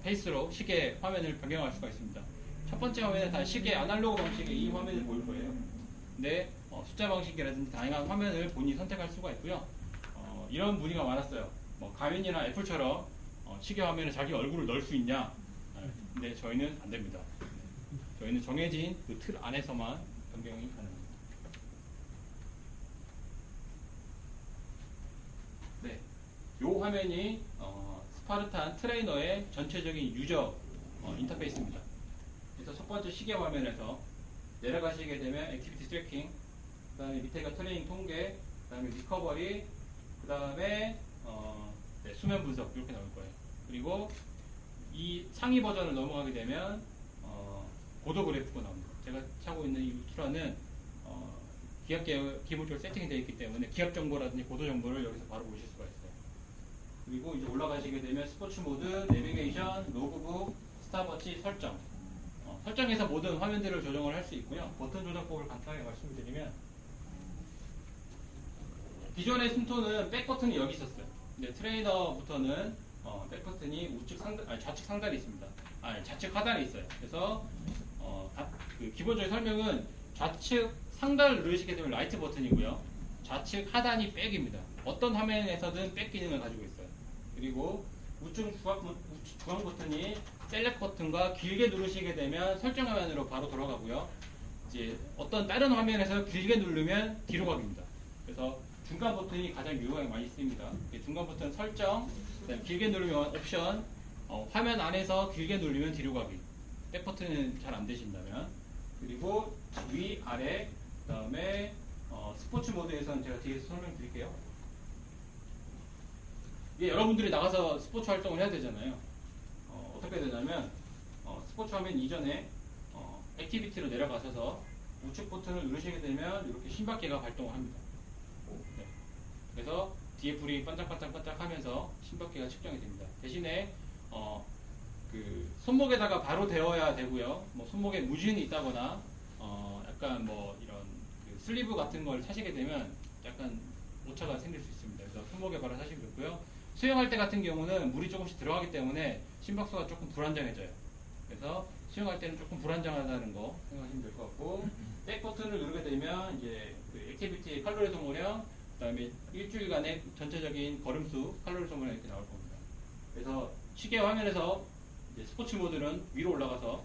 페이스로 시계 화면을 변경할 수가 있습니다. 첫 번째 화면은 다 시계 아날로그 방식의 이 화면을 보일 거예요. 근데 숫자 방식이라든지 다양한 화면을 본인이 선택할 수가 있고요. 이런 문의가 많았어요. 뭐 가민이나 애플처럼 시계 화면에 자기 얼굴을 넣을 수 있냐? 근데 저희는 안 됩니다. 저희는 정해진 그 틀 안에서만 변경이 가능합니다. 네, 요 화면이 스파르탄 트레이너의 전체적인 유저 인터페이스입니다. 그래서 첫 번째 시계 화면에서 내려가시게 되면 액티비티 트래킹, 그 다음에 밑에가 트레이닝 통계, 그 다음에 리커버리, 그 다음에 네, 수면 분석 이렇게 나올 거예요. 그리고 이 상위 버전을 넘어가게 되면 고도 그래프가 나옵니다. 제가 차고 있는 이 울트라는 기압 기본적으로 세팅이 되어 있기 때문에 기압 정보라든지 고도 정보를 여기서 바로 보실 수가 있어요. 그리고 이제 올라가시게 되면 스포츠 모드, 내비게이션, 로그북, 스탑워치 설정. 설정에서 모든 화면들을 조정을 할 수 있고요. 버튼 조정법을 간단하게 말씀드리면, 기존의 순토는 백 버튼이 여기 있었어요. 근데 트레이너부터는 백 버튼이 좌측 상단에 있습니다. 좌측 하단에 있어요. 그래서 그 기본적인 설명은 좌측 상단을 누르시게 되면 라이트 버튼이고요. 좌측 하단이 백입니다. 어떤 화면에서든 백 기능을 가지고 있어요. 그리고 우측 중앙 버튼이 셀렉트 버튼과 길게 누르시게 되면 설정 화면으로 바로 돌아가고요. 이제 어떤 다른 화면에서 길게 누르면 뒤로 가기입니다. 그래서 중간 버튼이 가장 유용하게 많이 쓰입니다. 중간 버튼 설정, 그다음에 길게 누르면 옵션, 화면 안에서 길게 누르면 뒤로 가기. 백 버튼은 잘 안 되신다면. 그리고 위, 아래, 그 다음에 스포츠 모드에서는 제가 뒤에서 설명드릴게요. 여러분들이 나가서 스포츠 활동을 해야 되잖아요. 어떻게 되냐면 스포츠 화면 이전에 액티비티로 내려가셔서 우측 버튼을 누르시게 되면 이렇게 심박계가 발동을 합니다. 네. 그래서 뒤에 불이 반짝반짝 하면서 심박계가 측정이 됩니다. 대신에 그 손목에다가 바로 대어야 되고요. 뭐 손목에 무진이 있다거나 약간 뭐 이런 그 슬리브 같은 걸 차시게 되면 약간 오차가 생길 수 있습니다. 그래서 손목에 바로 차시면 좋고요. 수영할 때 같은 경우는 물이 조금씩 들어가기 때문에 심박수가 조금 불안정해져요. 그래서 수영할 때는 조금 불안정하다는 거 생각하시면 될 것 같고, 백 버튼을 누르게 되면 이제 그 액티비티 칼로리 소모량, 그다음에 일주일간의 전체적인 걸음수 칼로리 소모량 이렇게 나올 겁니다. 그래서 시계 화면에서 이제 스포츠 모드는 위로 올라가서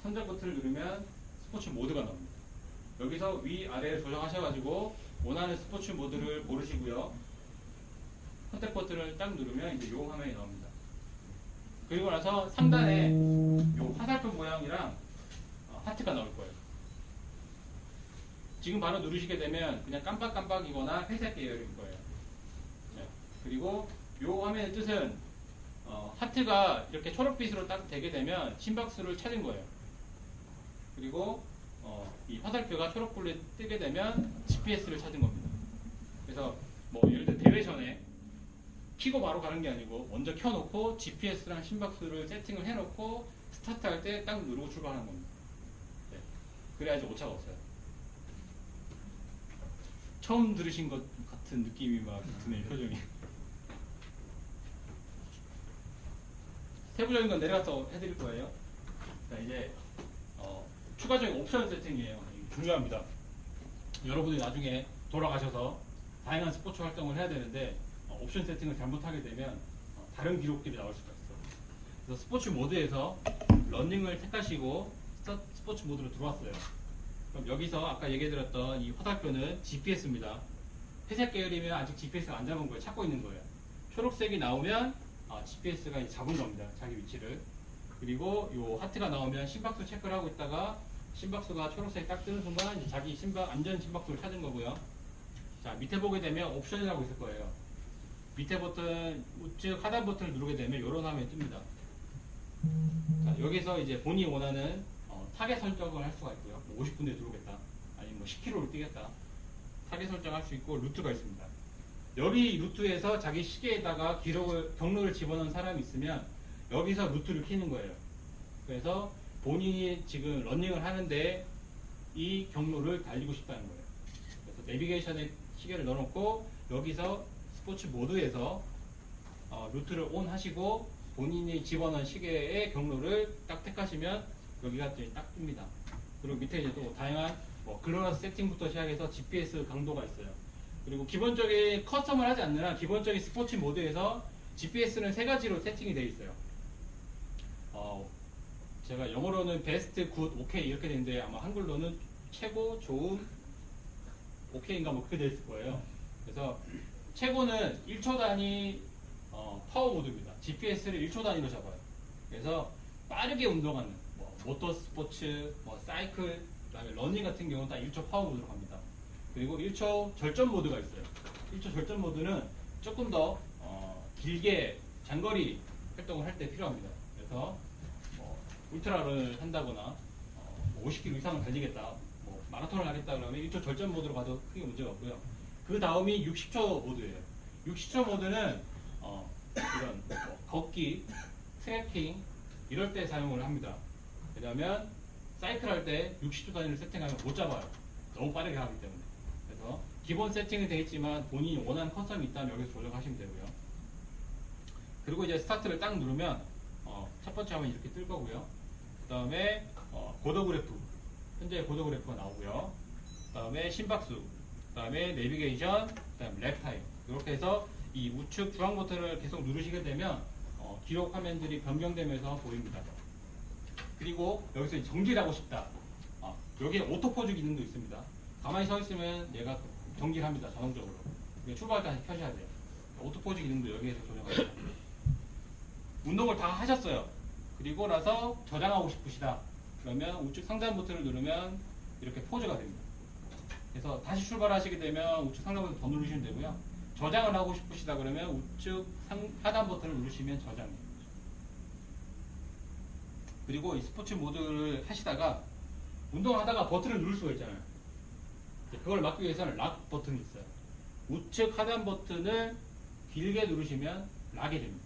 선택 버튼을 누르면 스포츠 모드가 나옵니다. 여기서 위아래를 조정하셔가지고 원하는 스포츠 모드를 고르시고요. 선택 버튼을 딱 누르면 이제 요 화면이 나옵니다. 그리고 나서 상단에 요 화살표 모양이랑 하트가 나올 거예요. 지금 바로 누르시게 되면 그냥 깜빡깜빡이거나 회색 계열일 거예요. 네. 그리고 요 화면의 뜻은 하트가 이렇게 초록빛으로 딱 되게 되면 심박수를 찾은 거예요. 그리고 이 화살표가 초록불에 뜨게 되면 GPS를 찾은 겁니다. 그래서 뭐 예를 들어 대회 전에 켜고 바로 가는 게 아니고 먼저 켜놓고 GPS랑 심박수를 세팅을 해놓고 스타트할 때 딱 누르고 출발하는 겁니다. 네. 그래야지 오차가 없어요. 처음 들으신 것 같은 느낌이 막 드네요, 표정이. 세부적인 건 내려가서 해드릴 거예요. 자, 이제 추가적인 옵션 세팅이에요. 중요합니다. 여러분이 나중에 돌아가셔서 다양한 스포츠 활동을 해야 되는데 옵션 세팅을 잘못하게 되면 다른 기록들이 나올 수가 있어요. 그래서 스포츠 모드에서 러닝을 택하시고 스포츠 모드로 들어왔어요. 그럼 여기서 아까 얘기해드렸던 이 화살표는 GPS입니다. 회색 계열이면 아직 GPS가 안 잡은 거예요. 찾고 있는 거예요. 초록색이 나오면 GPS가 이제 잡은 겁니다. 자기 위치를. 그리고 요 하트가 나오면 심박수 체크를 하고 있다가 심박수가 초록색이 딱 뜨는 순간 이제 자기 안전 심박수를 찾은 거고요. 자, 밑에 보게 되면 옵션이라고 있을 거예요. 밑에 버튼, 우측 하단 버튼을 누르게 되면 이런 화면이 뜹니다. 자, 여기서 이제 본인이 원하는 타겟 설정을 할 수가 있고요. 뭐 50분에 들어오겠다, 아니면 뭐 10km를 뛰겠다. 타겟 설정할 수 있고 루트가 있습니다. 여기 루트에서 자기 시계에다가 경로를 집어넣은 사람이 있으면 여기서 루트를 키는 거예요. 그래서 본인이 지금 러닝을 하는데 이 경로를 달리고 싶다는 거예요. 그래서 내비게이션에 시계를 넣어놓고 여기서 스포츠 모드에서 루트를 온 하시고 본인이 집어넣은 시계의 경로를 딱 택하시면 여기가 이제 딱 뜹니다. 그리고 밑에 이제 또 다양한 글로나스 세팅부터 시작해서 GPS 강도가 있어요. 그리고 기본적인 커스텀을 하지 않는 한 기본적인 스포츠 모드에서 GPS는 세 가지로 세팅이 되어 있어요. 제가 영어로는 베스트, 굿, 오케이 이렇게 되는데 아마 한글로는 최고, 좋음, 오케이인가 뭐 그렇게 되어 있을 거예요. 그래서 최고는 1초 단위 파워 모드입니다. GPS를 1초 단위로 잡아요. 그래서 빠르게 운동하는 모터 스포츠, 사이클, 그다음에 러닝 같은 경우는 다 1초 파워 모드로 갑니다. 그리고 1초 절전 모드가 있어요. 1초 절전 모드는 조금 더 길게 장거리 활동을 할 때 필요합니다. 그래서 울트라를 한다거나 50km 이상을 달리겠다, 마라톤을 하겠다 그러면 1초 절전 모드로 가도 크게 문제가 없고요. 그 다음이 60초 모드예요. 60초 모드는 이런 걷기, 트래킹 이럴 때 사용을 합니다. 왜냐하면 사이클 할 때 60초 단위를 세팅하면 못 잡아요. 너무 빠르게 하기 때문에. 그래서 기본 세팅이 되어 있지만 본인이 원하는 컨셉이 있다면 여기서 조정하시면 되고요. 그리고 이제 스타트를 딱 누르면 첫 번째 화면이 이렇게 뜰 거고요. 그 다음에 고도 그래프, 현재 고도 그래프가 나오고요. 그 다음에 심박수, 그 다음에 내비게이션, 그 다음에 랩 타임. 이렇게 해서 이 우측 주황 버튼을 계속 누르시게 되면 기록 화면들이 변경되면서 보입니다. 그리고 여기서 정지를 하고 싶다. 여기에 오토포즈 기능도 있습니다. 가만히 서 있으면 얘가 정지를 합니다. 자동적으로. 출발할 때 다시 켜셔야 돼요. 오토포즈 기능도 여기에서 조정합니다. 운동을 다 하셨어요. 그리고 나서 저장하고 싶으시다. 그러면 우측 상단 버튼을 누르면 이렇게 포즈가 됩니다. 그래서 다시 출발하시게 되면 우측 상단 버튼 더 누르시면 되고요. 저장을 하고 싶으시다 그러면 우측 하단 버튼을 누르시면 저장입니다. 그리고 이 스포츠 모드를 하시다가 운동을 하다가 버튼을 누를 수가 있잖아요. 그걸 막기 위해서는 락 버튼이 있어요. 우측 하단 버튼을 길게 누르시면 락이 됩니다.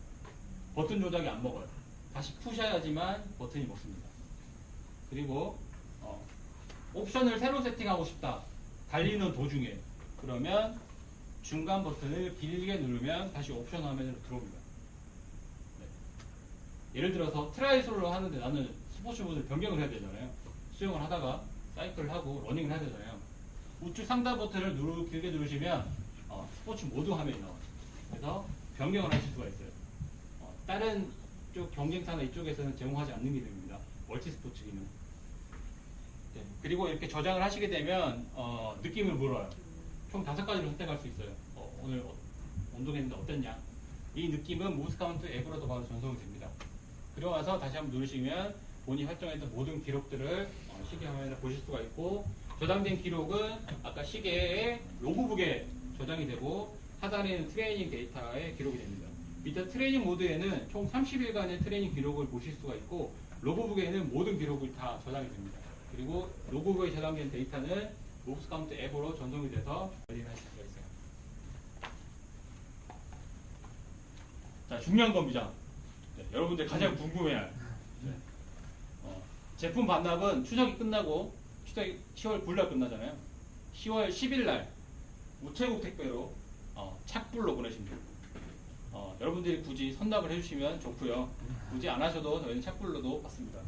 버튼 조작이 안 먹어요. 다시 푸셔야지만 버튼이 먹습니다. 그리고 옵션을 새로 세팅하고 싶다. 달리는 도중에. 그러면 중간 버튼을 길게 누르면 다시 옵션 화면으로 들어옵니다. 네. 예를 들어서 트라이슬로 하는데 나는 스포츠 모드를 변경을 해야 되잖아요. 수영을 하다가 사이클을 하고 러닝을 해야 되잖아요. 우측 상단 버튼을 길게 누르시면 스포츠 모드 화면이 나와요. 그래서 변경을 하실 수가 있어요. 다른 쪽 경쟁사나 이쪽에서는 제공하지 않는 기능입니다. 멀티 스포츠 기능. 네. 그리고 이렇게 저장을 하시게 되면 느낌을 물어요. 총 5가지를 선택할 수 있어요. 오늘 운동했는데 어땠냐? 이 느낌은 모브스카운트 앱으로도 바로 전송이 됩니다. 그리고 와서 다시 한번 누르시면 본인이 활동했던 모든 기록들을 시계 화면에 보실 수가 있고, 저장된 기록은 아까 시계의 로그북에 저장이 되고 하단에 있는 트레이닝 데이터에 기록이 됩니다. 밑에 트레이닝 모드에는 총 30일간의 트레이닝 기록을 보실 수가 있고, 로그북에는 모든 기록이 다 저장이 됩니다. 그리고 로그북에 저장된 데이터는 모브스카운트 앱으로 전송이 돼서 관리하실 수가 있어요. 자, 중요한 겁니다. 네, 여러분들 가장 궁금해할. 네. 제품 반납은 추석이 끝나고 추석이 10월 9일 끝나잖아요. 10월 10일 날 우체국 택배로 착불로 보내십니다. 여러분들이 굳이 선납을 해주시면 좋고요. 굳이 안 하셔도 저희는 착불로도 받습니다.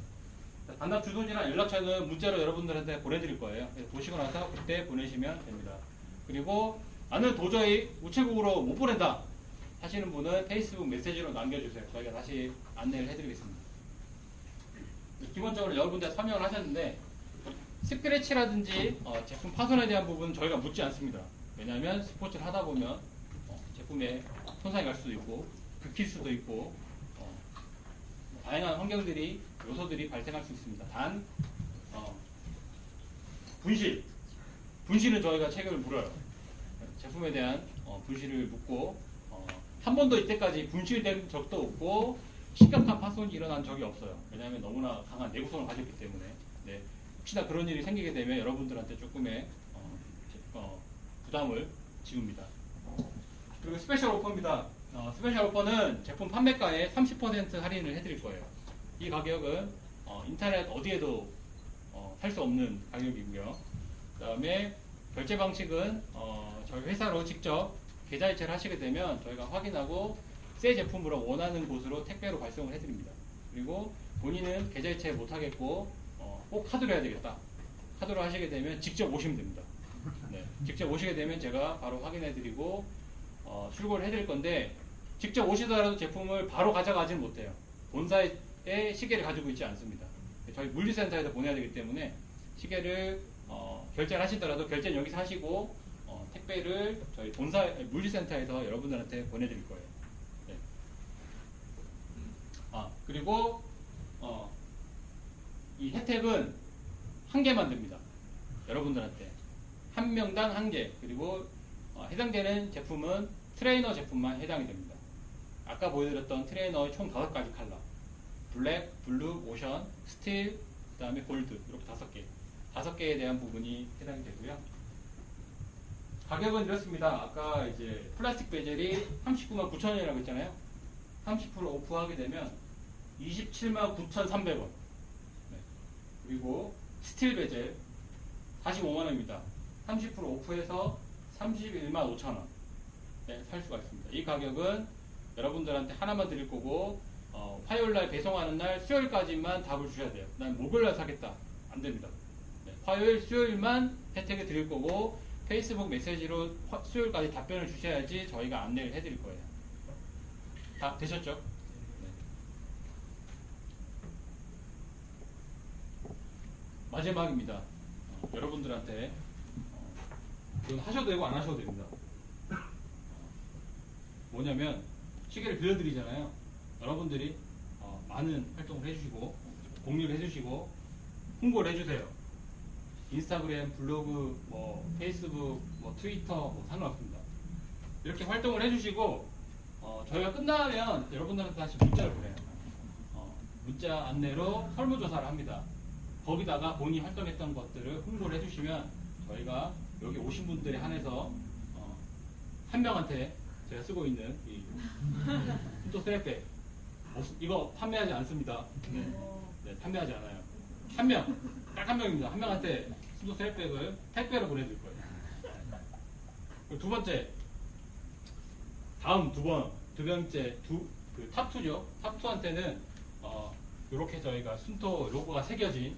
반납 주소지나 연락처는 문자로 여러분들한테 보내드릴 거예요. 보시고 나서 그때 보내시면 됩니다. 그리고 나는 도저히 우체국으로 못 보낸다 하시는 분은 페이스북 메시지로 남겨주세요. 저희가 다시 안내를 해드리겠습니다. 기본적으로 여러분들 설명을 하셨는데, 스크래치라든지 제품 파손에 대한 부분은 저희가 묻지 않습니다. 왜냐하면 스포츠를 하다 보면 제품에 손상이 갈 수도 있고 긁힐 수도 있고 다양한 환경들이, 요소들이 발생할 수 있습니다. 단 분실은 저희가 책임을 물어요. 제품에 대한 분실을 묻고, 한 번도 이때까지 분실된 적도 없고 심각한 파손이 일어난 적이 없어요. 왜냐하면 너무나 강한 내구성을 가졌기 때문에. 네. 혹시나 그런 일이 생기게 되면 여러분들한테 조금의 부담을 지웁니다. 그리고 스페셜 오퍼입니다. 스페셜 오퍼는 제품 판매가에 30% 할인을 해드릴 거예요. 이 가격은 인터넷 어디에도 살 수 없는 가격이고요. 그 다음에 결제 방식은 저희 회사로 직접 계좌이체를 하시게 되면 저희가 확인하고 새 제품으로 원하는 곳으로 택배로 발송을 해드립니다. 그리고 본인은 계좌이체 못하겠고 꼭 카드로 해야 되겠다. 카드로 하시게 되면 직접 오시면 됩니다. 네, 직접 오시게 되면 제가 바로 확인해드리고 출고를 해드릴 건데, 직접 오시더라도 제품을 바로 가져가지는 못해요. 본사에 시계를 가지고 있지 않습니다. 저희 물류센터에서 보내야 되기 때문에 시계를 결제를 하시더라도 결제는 여기서 하시고 택배를 저희 본사 물류센터에서 여러분들한테 보내드릴 거예요. 네. 그리고 이 혜택은 한 개만 됩니다. 여러분들한테 한 명당 한 개. 그리고 해당되는 제품은 트레이너 제품만 해당이 됩니다. 아까 보여드렸던 트레이너의 총 5가지 컬러, 블랙, 블루, 오션, 스틸, 그 다음에 골드, 이렇게 5개. 5개에 대한 부분이 해당이 되고요. 가격은 이렇습니다. 아까 이제 플라스틱 베젤이 39만 9천 원이라고 했잖아요. 30% 오프하게 되면 27만 9,300원. 네. 그리고 스틸 베젤 45만 원입니다. 30% 오프해서 31만 5천 원. 네, 살 수가 있습니다. 이 가격은 여러분들한테 하나만 드릴 거고, 화요일날 배송하는 날 수요일까지만 답을 주셔야 돼요. 난 목요일날 사겠다. 안 됩니다. 네, 화요일, 수요일만 혜택을 드릴 거고, 페이스북 메시지로 수요일까지 답변을 주셔야지 저희가 안내를 해드릴 거예요. 다 되셨죠? 네. 마지막입니다. 여러분들한테 이건 하셔도 되고 안 하셔도 됩니다. 뭐냐면 시계를 빌려드리잖아요. 여러분들이 많은 활동을 해주시고 공유를 해주시고 홍보를 해주세요. 인스타그램, 블로그, 페이스북, 트위터 상관없습니다. 이렇게 활동을 해주시고 저희가 끝나면 여러분들한테 다시 문자를 보내요. 문자 안내로 설문조사를 합니다. 거기다가 본인이 활동했던 것들을 홍보를 해주시면 저희가 여기 오신 분들에 한해서 한 명한테 제가 쓰고 있는 이 흰토 스트랩백 이거 판매하지 않습니다. 네, 판매하지 않아요. 한 명, 딱 한 명입니다. 한 명한테 순도 트랙백을 택배로 보내줄 거예요. 그리고 두 번째, 다음 두 번째, 그 탑2죠. 탑2한테는, 이렇게 저희가 순토 로고가 새겨진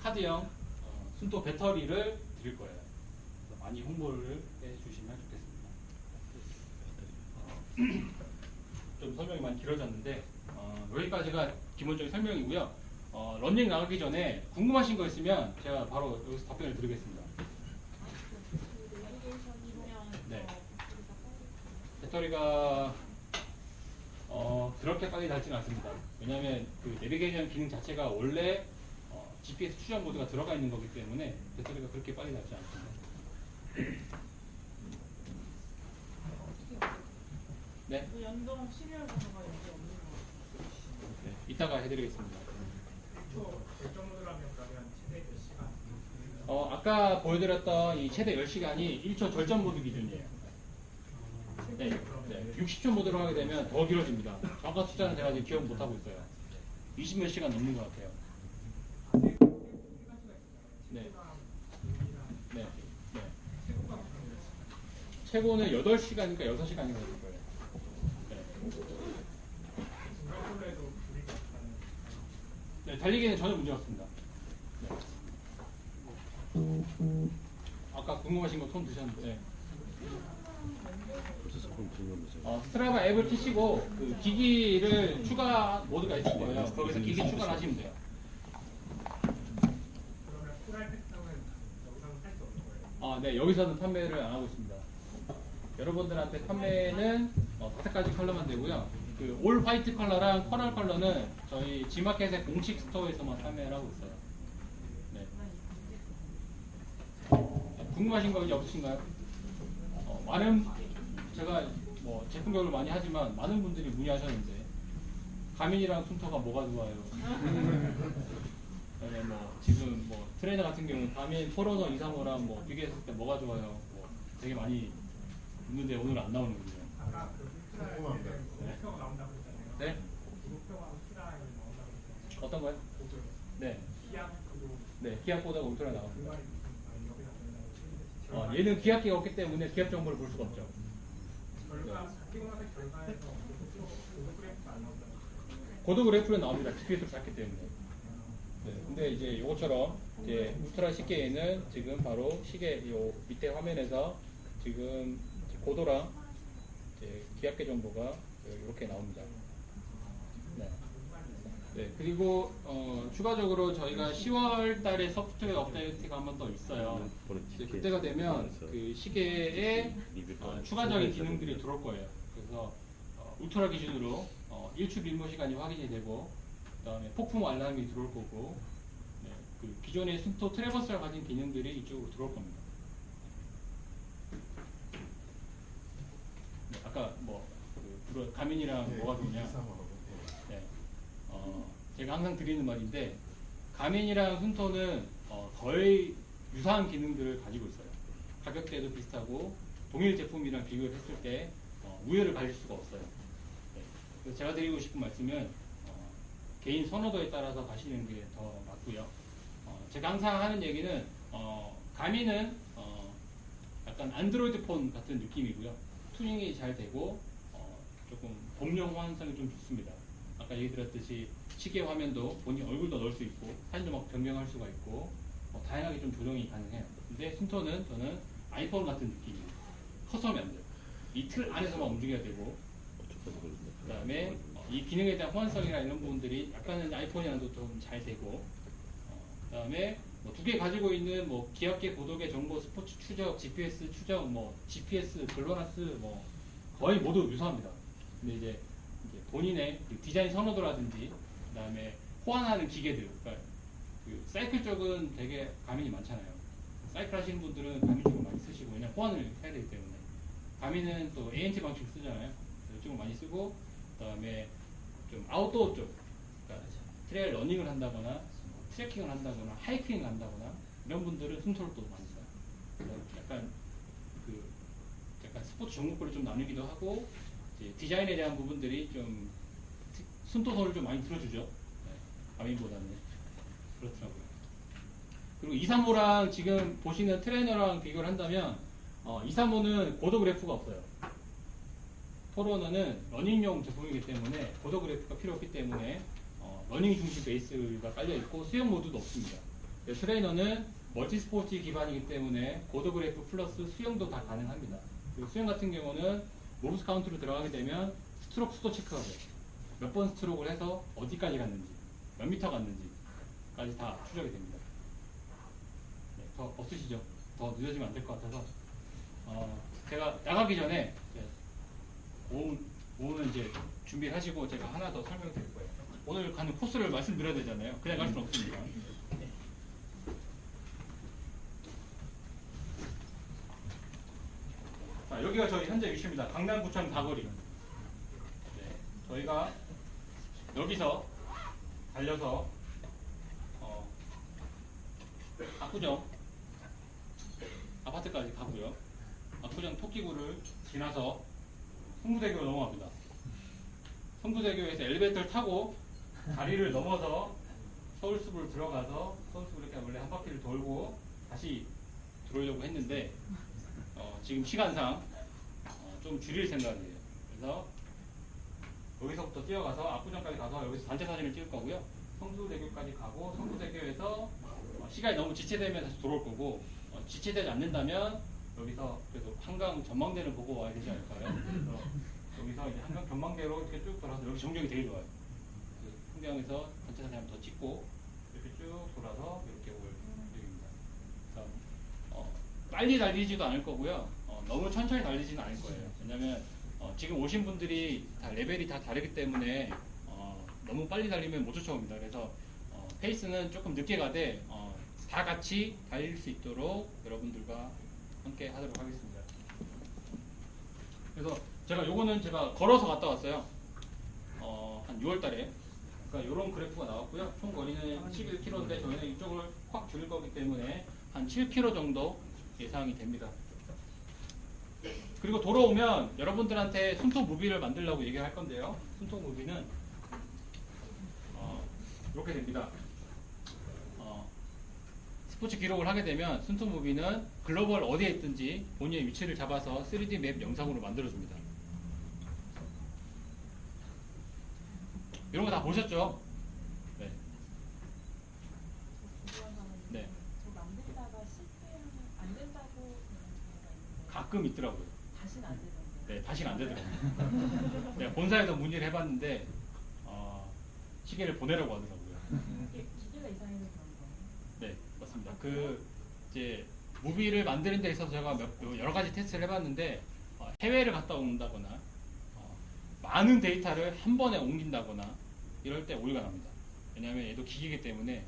카드형 순토 배터리를 드릴 거예요. 그래서 많이 홍보를 해주시면 좋겠습니다. 좀 설명이 많이 길어졌는데, 여기까지가 기본적인 설명이고요. 런닝 나가기 전에 궁금하신 거 있으면 제가 바로 여기서 답변을 드리겠습니다. 네. 배터리가 그렇게 빨리 닳지는 않습니다. 왜냐하면 그 내비게이션 기능 자체가 원래 GPS 추적 모드가 들어가 있는 거기 때문에 배터리가 그렇게 빨리 닳지 않습니다. 네. 연동 시리얼 번호가 여기 없는 거. 네. 이따가 해드리겠습니다. 결정 모드라면 그러면 최대 몇 시간? 아까 보여드렸던 이 최대 10시간이 1초 절전 모드 기준이에요. 네, 60초 모드로 하게 되면 더 길어집니다. 정확한 숫자는 제가 지금 기억 못하고 있어요. 20몇 시간 넘는 것 같아요. 네. 네. 네. 최고는 8시간이니까 6시간이 걸릴 거예요. 네. 네, 달리기는 전혀 문제 없습니다. 네. 아까 궁금하신 거 손 드셨는데. 스트라바 앱을 키시고 그 기기를 추가 모드가 있을 거예요. 거기서 기기 추가를 하시면 돼요. 그러면 코랄 팩상은 여기서는 할 수 없는 거예요? 네, 여기서는 판매를 안 하고 있습니다. 여러분들한테 판매는 5가지 컬러만 되고요. 그 올 화이트 컬러랑 커럴 컬러는 저희 G마켓의 공식 스토어에서만 판매를 하고 있어요. 네. 궁금하신 거 이제 없으신가요? 제가 뭐 제품 교육을 많이 하지만 많은 분들이 문의하셨는데 가민이랑 순토가 뭐가 좋아요? 그다음에 뭐 지금 뭐 트레이너 같은 경우는 가민 포러너 235랑 뭐 비교했을 때 뭐가 좋아요? 뭐 되게 많이 있는데 오늘 안 나오는군요. 아까 그 후트라에 목표가 나온다고 했잖아요. 네? 목표가 후트라에 나온다고 했잖아요. 어떤 거요? 목표. 네. 기압도 네, 기압보다 울트라 그 나갑니다. 말이 여기 나온다고 했는데 얘는 기압기가 없기 때문에 기압 정보를 볼 수가 없죠. 결과 끼고 나서 결과에서 고속 그래프가 안 나온다고 했어요. 고도 그래프는 나옵니다. GPS를 짰기 때문에. 네, 근데 이제 이것처럼 이제 울트라 시계에는 지금 바로 시계 요 밑에 화면에서 지금 고도랑 이제 기압계 정보가 이렇게 나옵니다. 네. 네, 그리고 추가적으로 저희가 10월 달에 소프트웨어 업데이트가 한 번 더 있어요. 이제 그때가 되면 그 시계에 추가적인 기능들이 들어올 거예요. 그래서 울트라 기준으로 일출 림보 시간이 확인이 되고, 그다음에 폭풍 알람이 들어올 거고, 네, 그 기존의 순토 트래버스가 가진 기능들이 이쪽으로 들어올 겁니다. 네, 아까 가민이랑 뭐가 좋냐? 네, 제가 항상 드리는 말인데, 가민이랑 순토는 거의 유사한 기능들을 가지고 있어요. 가격대도 비슷하고 동일 제품이랑 비교를 했을 때 우열을 가질 수가 없어요. 네, 그래서 제가 드리고 싶은 말씀은 개인 선호도에 따라서 가시는 게 더 맞고요. 제가 항상 하는 얘기는 가민은 약간 안드로이드 폰 같은 느낌이고요. 튜닝이 잘 되고 조금 범용 호환성이 좀 좋습니다. 아까 얘기 드렸듯이 시계 화면도 본인 얼굴도 넣을 수 있고 사진도 막 변경할 수가 있고 다양하게 좀 조정이 가능해요. 근데 순토는 저는 아이폰 같은 느낌이에요. 커서면 안 돼요. 이 틀 안에서만 움직여야 되고, 그 다음에 이 기능에 대한 호환성이나 이런 부분들이 약간은 아이폰이랑도 좀 잘 되고, 그 다음에 두 개 가지고 있는 뭐 기압계, 고도계 정보, 스포츠 추적, GPS 추적, 뭐 GPS, 글로나스 뭐 거의 모두 유사합니다. 근데 이제 본인의 그 디자인 선호도라든지, 그 다음에 호환하는 기계들, 그러니까 그 사이클 쪽은 되게 가민이 많잖아요. 사이클 하시는 분들은 가민 쪽을 많이 쓰시고, 왜냐면 호환을 해야 되기 때문에. 가민은 또 ANT 방식 쓰잖아요. 이쪽을 많이 쓰고, 그 다음에 좀 아웃도어 쪽, 그러니까 트레일 러닝을 한다거나, 트레킹을 한다거나, 하이킹을 한다거나, 이런 분들은 순토를 또 많이 써요. 그래서 약간 스포츠 종목별로 좀 나누기도 하고, 이제 디자인에 대한 부분들이 좀 순도선을 좀 많이 들어주죠. 네, 가민보다는 그렇더라고요. 그리고 2, 3호랑 지금 보시는 트레이너랑 비교를 한다면 2, 3호는 고도 그래프가 없어요. 포러너는 러닝용 제품이기 때문에 고도 그래프가 필요 없기 때문에 러닝 중심 베이스가 깔려 있고 수영 모드도 없습니다. 트레이너는 멀티 스포츠 기반이기 때문에 고도 그래프 플러스 수영도 다 가능합니다. 그리고 수영 같은 경우는 모브스 카운트로 들어가게 되면 스트로크 수도 체크하고 몇 번 스트로크를 해서 어디까지 갔는지 몇 미터 갔는지까지 다 추적이 됩니다. 네, 더 없으시죠? 더 늦어지면 안 될 것 같아서 제가 나가기 전에 오늘 이제 준비를 하시고 제가 하나 더 설명드릴 거예요. 오늘 가는 코스를 말씀드려야 되잖아요. 그냥 갈 수는 없습니다. 자, 여기가 저희 현재 위치입니다. 강남구청 다거리. 네, 저희가 여기서 달려서 압구정 아파트까지 가고요. 압구정 토끼구를 지나서 성수대교로 넘어갑니다. 성수대교에서 엘리베이터를 타고 다리를 넘어서 서울숲으로 들어가서 서울숲을 이렇게 원래 한 바퀴를 돌고 다시 들어오려고 했는데 지금 시간상 좀 줄일 생각이에요. 그래서 여기서부터 뛰어가서 압구정까지 가서 여기서 단체 사진을 찍을 거고요. 성수대교까지 가고 성수대교에서 시간이 너무 지체되면 다시 돌아올 거고 지체되지 않는다면 여기서 그래도 한강 전망대를 보고 와야 되지 않을까요? 그래서 여기서 이제 한강 전망대로 이렇게 쭉 돌아서 여기 정경이 되게 좋아요. 풍경에서 단체 사진 한번 더 찍고 이렇게 쭉 돌아서 이렇게 올 계획입니다. 그래서 빨리 달리지도 않을 거고요. 너무 천천히 달리지는 않을 거예요. 왜냐면 지금 오신 분들이 다 레벨이 다 다르기 때문에 너무 빨리 달리면 못 쫓아옵니다. 그래서 페이스는 조금 늦게 가되 다 같이 달릴 수 있도록 여러분들과 함께 하도록 하겠습니다. 그래서 요거는 제가 걸어서 갔다 왔어요. 한 6월달에. 그러니까 이런 그래프가 나왔고요. 총 거리는 11km인데 저희는 이쪽을 확 줄일 거기 때문에 한 7km 정도 예상이 됩니다. 그리고 돌아오면 여러분들한테 손톱 무비를 만들려고 얘기를 할 건데요. 손톱 무비는 이렇게 됩니다. 스포츠 기록을 하게 되면 손톱 무비는 글로벌 어디에 있든지 본인의 위치를 잡아서 3D 맵 영상으로 만들어줍니다. 이런 거 다 보셨죠? 네. 네. 저 만들다가 실패하면 안 된다고 그런 경우가 있는데 가끔 있더라고요. 다시는 안 되던데. 네, 다시는 안 되더라고요. 내가 본사에도 문의를 해봤는데 시계를 보내라고 하더라고요. 이게 기계가 이상해서 그런 거예요? 네, 맞습니다. 이제 무비를 만드는 데 있어서 제가 여러 가지 테스트를 해봤는데 해외를 갔다 온다거나 많은 데이터를 한 번에 옮긴다거나 이럴 때 오류가 납니다. 왜냐하면 얘도 기계이기 때문에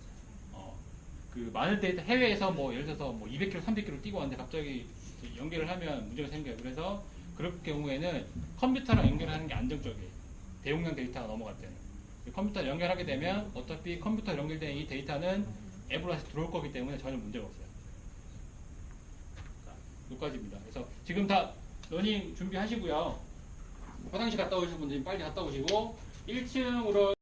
그 많은 데이터 해외에서 예를 들어서 200km, 300km 뛰고 왔는데 갑자기 연결을 하면 문제가 생겨요. 그래서 그럴 경우에는 컴퓨터랑 연결하는 게 안정적이에요. 대용량 데이터가 넘어갈 때는. 컴퓨터를 연결하게 되면 어차피 컴퓨터 연결된 이 데이터는 앱으로 다시 들어올 거기 때문에 전혀 문제가 없어요. 자, 여기까지입니다. 그래서 지금 다 러닝 준비하시고요. 화장실 갔다 오실 분들은 빨리 갔다 오시고 1층으로